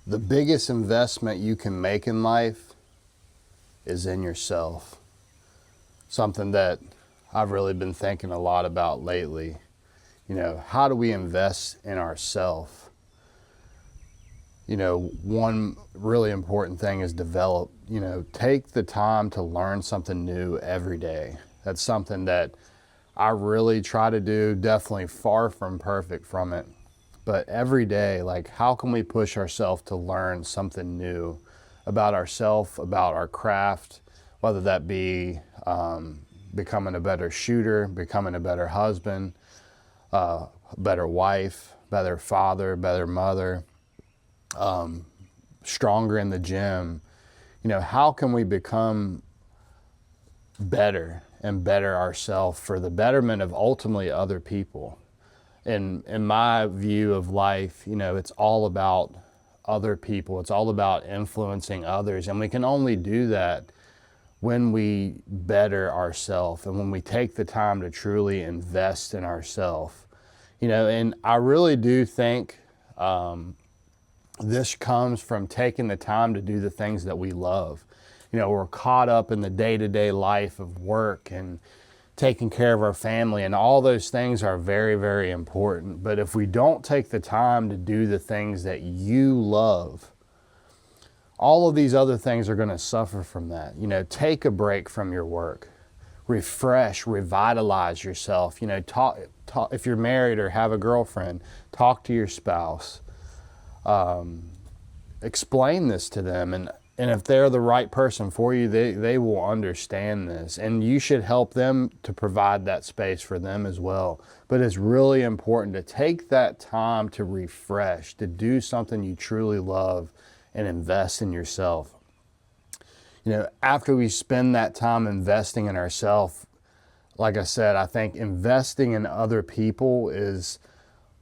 The biggest investment you can make in life is in yourself. Something that I've really been thinking a lot about lately. How do we invest in ourselves? One really important thing is take the time to learn something new every day. That's something that I really try to do, definitely far from perfect from it. But every day, how can we push ourselves to learn something new about ourselves, about our craft, whether that be becoming a better shooter, becoming a better husband, better wife, better father, better mother, stronger in the gym. How can we become better and better ourselves for the betterment of ultimately other people? And in my view of life, it's all about other people. It's all about influencing others. And we can only do that when we better ourselves and when we take the time to truly invest in ourselves. And I really do think this comes from taking the time to do the things that we love. We're caught up in the day-to-day life of work and taking care of our family, and all those things are very, very important. But if we don't take the time to do the things that you love, all of these other things are going to suffer from that. Take a break from your work, refresh, revitalize yourself. Talk, if you're married or have a girlfriend, talk to your spouse. Explain this to them, and if they're the right person for you, they will understand this, and you should help them to provide that space for them as well. But it's really important to take that time to refresh, to do something you truly love and invest in yourself. After we spend that time investing in ourselves, like I said, I think investing in other people is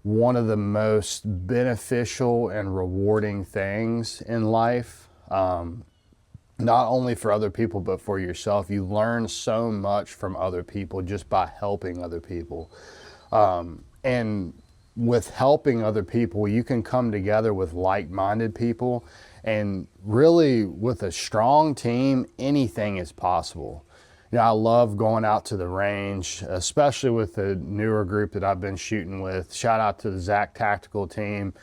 one of the most beneficial and rewarding things in life. Not only for other people, but for yourself. You learn so much from other people just by helping other people. And with helping other people, you can come together with like-minded people. And really, with a strong team, anything is possible. I love going out to the range, especially with the newer group that I've been shooting with. Shout out to the Zach Tactical team.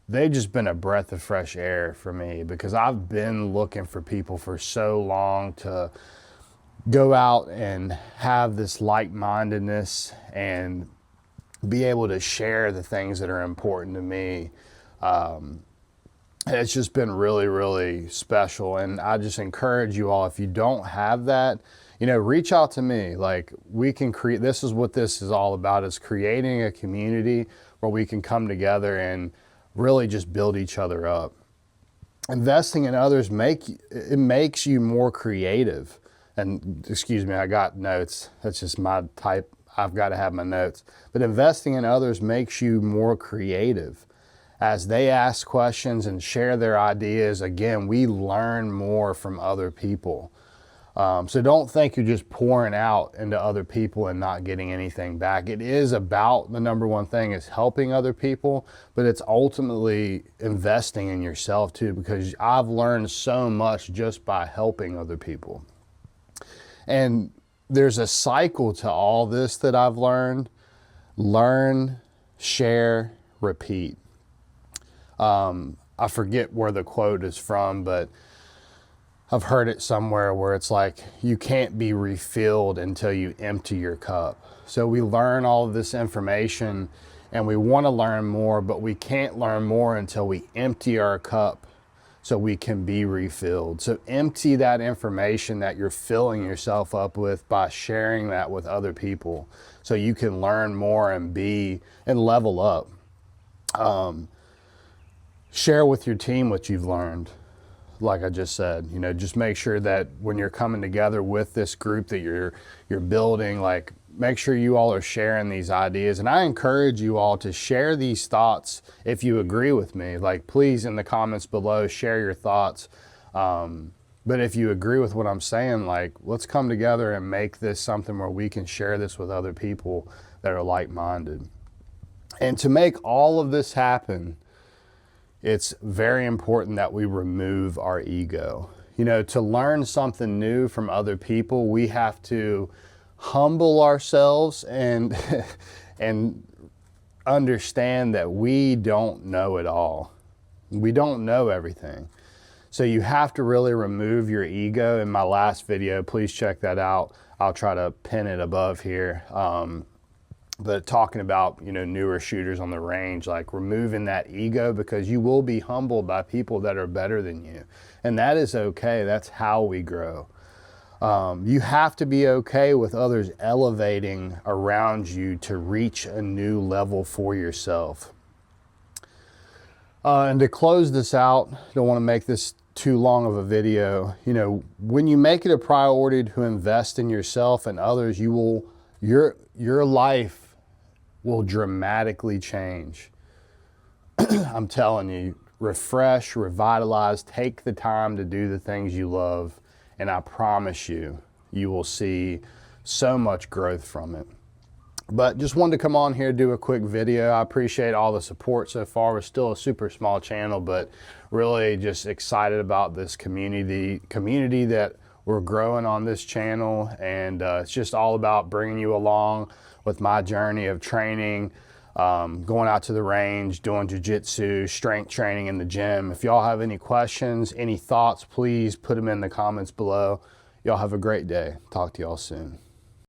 They've just been a breath of fresh air for me, because I've been looking for people for so long to go out and have this like-mindedness and be able to share the things that are important to me. It's just been really, really special. And I just encourage you all, if you don't have that, reach out to me. We can create, this is what this is all about, is creating a community where we can come together and really just build each other up. Investing in others makes you more creative. And excuse me, I got notes. That's just my type. I've got to have my notes. But investing in others makes you more creative. As they ask questions and share their ideas, again, we learn more from other people. So don't think you're just pouring out into other people and not getting anything back. It is about, the number one thing is helping other people, but it's ultimately investing in yourself too, because I've learned so much just by helping other people. And there's a cycle to all this that I've learned. Learn, share, repeat. I forget where the quote is from, but I've heard it somewhere where it's like, you can't be refilled until you empty your cup. So we learn all of this information and we want to learn more, but we can't learn more until we empty our cup so we can be refilled. So empty that information that you're filling yourself up with by sharing that with other people so you can learn more and be and level up. Share with your team what you've learned. Like I just said, just make sure that when you're coming together with this group that you're building, make sure you all are sharing these ideas. And I encourage you all to share these thoughts if you agree with me. Please, in the comments below, share your thoughts. But if you agree with what I'm saying, let's come together and make this something where we can share this with other people that are like-minded. And to make all of this happen, it's very important that we remove our ego. You know, to learn something new from other people, we have to humble ourselves and and understand that we don't know it all. We don't know everything. So you have to really remove your ego. In my last video, please check that out. I'll try to pin it above here. But talking about, you know, newer shooters on the range, like removing that ego, because you will be humbled by people that are better than you. And that is okay. That's how we grow. You have to be okay with others elevating around you to reach a new level for yourself. And to close this out, don't want to make this too long of a video. You know, when you make it a priority to invest in yourself and others, your life will dramatically change. I'm telling you, refresh, revitalize, take the time to do the things you love, and I promise you, you will see so much growth from it. But just wanted to come on here, do a quick video. I appreciate all the support so far. We're still a super small channel, but really just excited about this community that we're growing on this channel. And it's just all about bringing you along with my journey of training, going out to the range, doing jiu-jitsu, strength training in the gym. If y'all have any questions, any thoughts, please put them in the comments below. Y'all have a great day. Talk to y'all soon.